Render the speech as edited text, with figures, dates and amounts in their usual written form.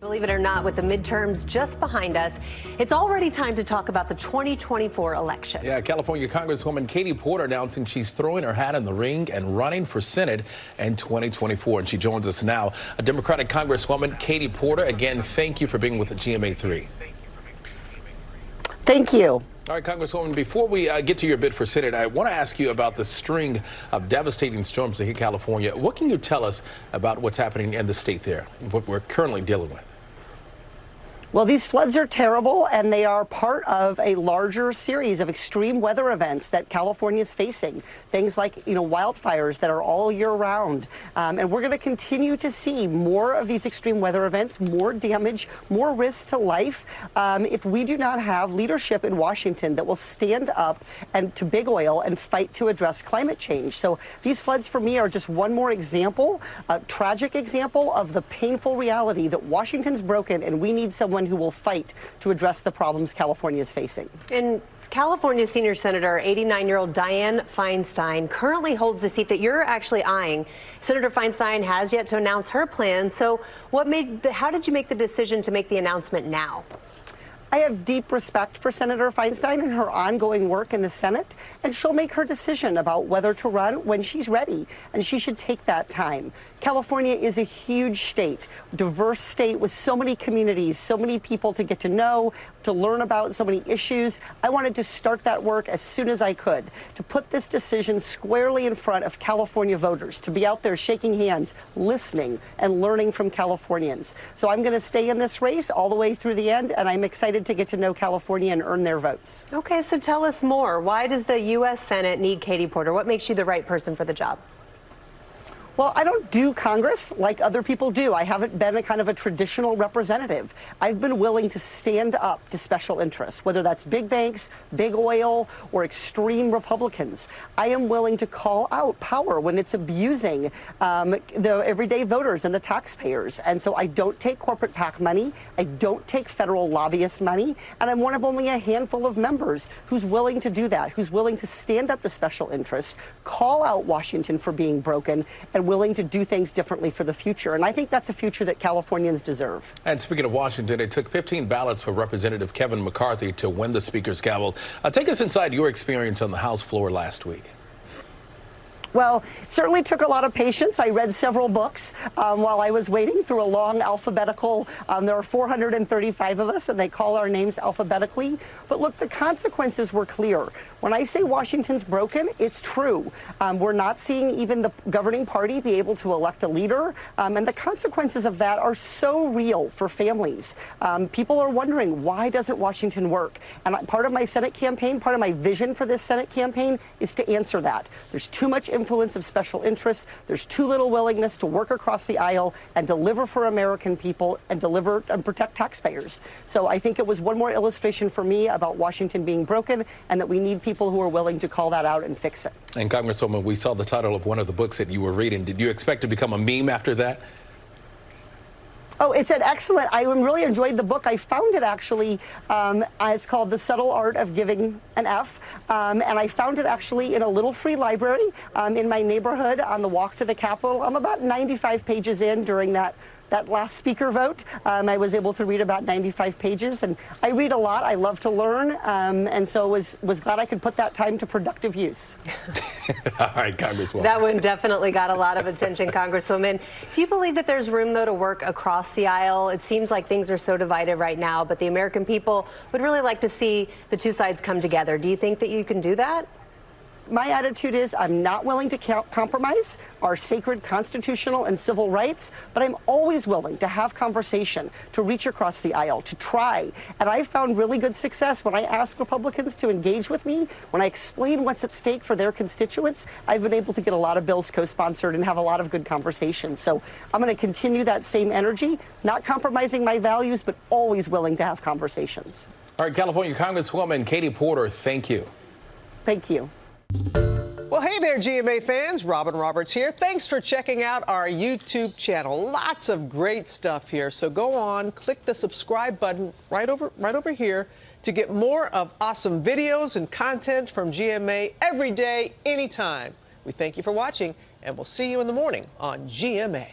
Believe it or not, with the midterms just behind us, it's already time to talk about the 2024 election. Yeah, California Congresswoman Katie Porter announcing she's throwing her hat in the ring and running for Senate in 2024. And she joins us now. A Democratic Congresswoman, Katie Porter, again, thank you for being with the GMA3. Thank you. All right, Congresswoman, before we get to your bid for Senate, I want to ask you about the string of devastating storms that hit California. What can you tell us about what's happening in the state there, what we're currently dealing with? Well, these floods are terrible, and they are part of a larger series of extreme weather events that California is facing. Things like, wildfires that are all year round. And we're going to continue to see more of these extreme weather events, more damage, more risk to life, if we do not have leadership in Washington that will stand up and to big oil and fight to address climate change. So these floods, for me, are just one more example, a tragic example of the painful reality that Washington's broken, and we need someone who will fight to address the problems California is facing. And California Senior Senator 89-year-old Dianne Feinstein currently holds the seat that you're actually eyeing. Senator Feinstein has yet to announce her plan. So how did you make the decision to make the announcement now? I have deep respect for Senator Feinstein and her ongoing work in the Senate, and she'll make her decision about whether to run when she's ready, and she should take that time. California is a huge state, diverse state with so many communities, so many people to get to know, to learn about, so many issues. I wanted to start that work as soon as I could, to put this decision squarely in front of California voters, to be out there shaking hands, listening, and learning from Californians. So I'm going to stay in this race all the way through the end, and I'm excited to get to know California and earn their votes. Okay, so tell us more. Why does the U.S. Senate need Katie Porter? What makes you the right person for the job? Well, I don't do Congress like other people do. I haven't been a kind of a traditional representative. I've been willing to stand up to special interests, whether that's big banks, big oil, or extreme Republicans. I am willing to call out power when it's abusing the everyday voters and the taxpayers. And so I don't take corporate PAC money. I don't take federal lobbyist money. And I'm one of only a handful of members who's willing to do that, who's willing to stand up to special interests, call out Washington for being broken, and willing to do things differently for the future. And I think that's a future that Californians deserve. And speaking of Washington, it took 15 ballots for Representative Kevin McCarthy to win the Speaker's gavel. Take us inside your experience on the House floor last week. Well, it certainly took a lot of patience. I read several books while I was waiting through a long alphabetical. There are 435 of us, and they call our names alphabetically. But look, the consequences were clear. When I say Washington's broken, it's true. We're not seeing even the governing party be able to elect a leader. And the consequences of that are so real for families. People are wondering, why doesn't Washington work? And part of my Senate campaign, part of my vision for this Senate campaign is to answer that. There's too much influence of special interests. There's too little willingness to work across the aisle and deliver for American people and deliver and protect taxpayers. So I think it was one more illustration for me about Washington being broken, and that we need people who are willing to call that out and fix it. And Congresswoman, we saw the title of one of the books that you were reading. Did you expect to become a meme after that? Oh, it's an excellent. I really enjoyed the book. I found it actually. It's called The Subtle Art of Giving an F. And I found it actually in a little free library in my neighborhood on the walk to the Capitol. I'm about 95 pages in during that last speaker vote. I was able to read about 95 pages, and I read a lot. I love to learn, and so was glad I could put that time to productive use. All right, Congresswoman. That one definitely got a lot of attention, Congresswoman. Do you believe that there's room, though, to work across the aisle? It seems like things are so divided right now, but the American people would really like to see the two sides come together. Do you think that you can do that? My attitude is I'm not willing to compromise our sacred constitutional and civil rights, but I'm always willing to have conversation, to reach across the aisle, to try. And I found really good success when I ask Republicans to engage with me, when I explain what's at stake for their constituents. I've been able to get a lot of bills co-sponsored and have a lot of good conversations. So I'm going to continue that same energy, not compromising my values, but always willing to have conversations. All right, California Congresswoman Katie Porter, thank you. Thank you. Well, hey there, GMA fans. Robin Roberts here. Thanks for checking out our YouTube channel. Lots of great stuff here. So go on, click the subscribe button right over here to get more of awesome videos and content from GMA every day, anytime. We thank you for watching, and we'll see you in the morning on GMA.